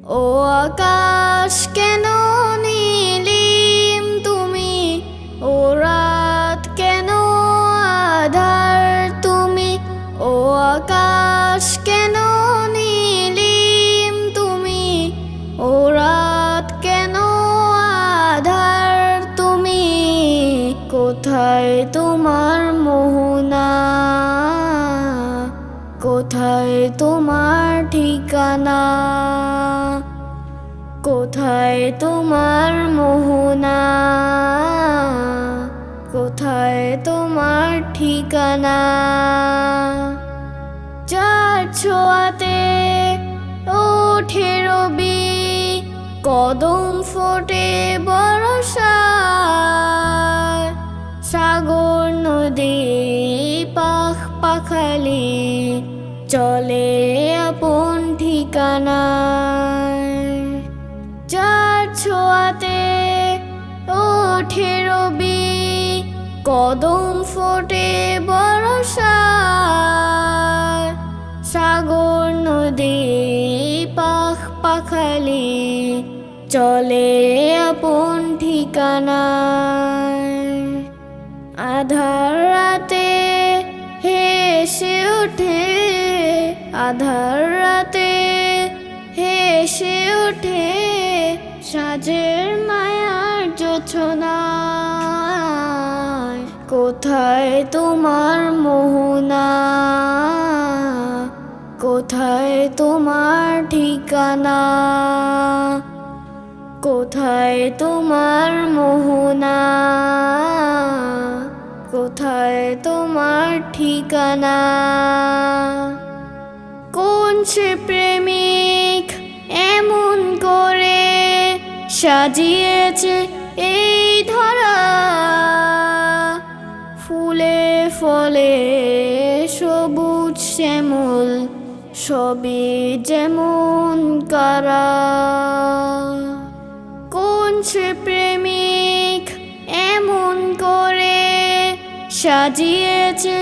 ও আকাশ কেন নীলিম তুমি, ও রাত কেন আধার তুমি, ও আকাশ কেন নীলিম তুমি, ও রাত কেন আধার তুমি, কোথায় তোমার মোহনা, কোথায় তোমার ঠিকানা, কোথায় তোমার মোহনা, কোথায় তোমার ঠিকানা। যার ছোঁয়াতে ওঠে রবি, কদম ফোটে বর্ষায়, সাগর নদী পাখ পাখালি চলে আপন ঠিকানায়। যার ছোঁয়াতে ওঠে রবি, কদম ফোটে বর্ষায়, সাগর নদী পাখ পাখালি চলে আপন ঠিকানায়। আধার রাতে হেসে ওঠে, আধার রাতে হেসে ওঠে সাজের মায়ার জোছনায়, কোথায় তোমার মোহনা, কোথায় তোমার ঠিকানা, কোথায় তোমার মোহনা, কোথায় তোমার ঠিকানা। কোন সে প্রেমিক এমন করে সাজিয়েছে এই ধরা, ফুলে ফলে সবুজ শ্যামল সবই যেমন কারা। কোন সে প্রেমিক এমন করে সাজিয়েছে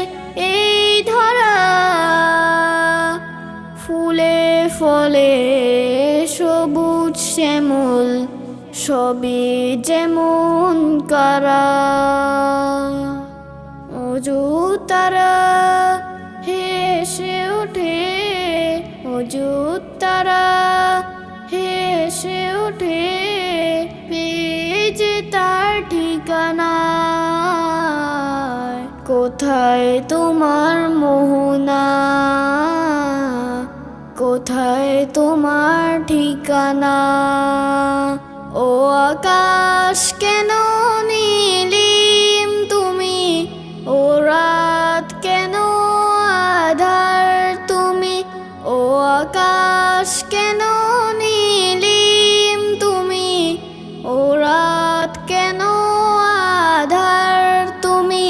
এই ধরা, ফুলে ফলে সবুজ শ্যামল সবই যেমন কারা। অজু তারা হেসে ওঠে, অজু তারা হেসে ওঠে পেয়ে তার ঠিকানা, কোথায় তোমার মোহনা, কোথায় তোমার ঠিকানা। ও আকাশ কেন নীলিম তুমি, ও রাত কেন আধার তুমি, ও আকাশ কেন নীলিম তুমি, ও রাত কেন আধার তুমি,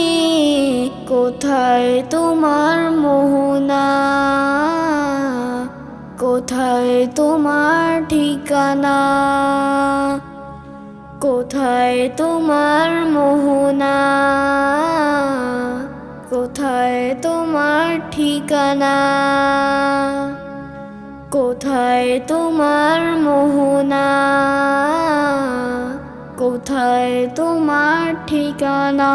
কোথায় তোমার মোহনা, কোথায় তোমার ঠিকানা, কোথায় তোমার মোহনা, কোথায় তোমার ঠিকানা, কোথায় তোমার মোহনা, কোথায় তোমার ঠিকানা।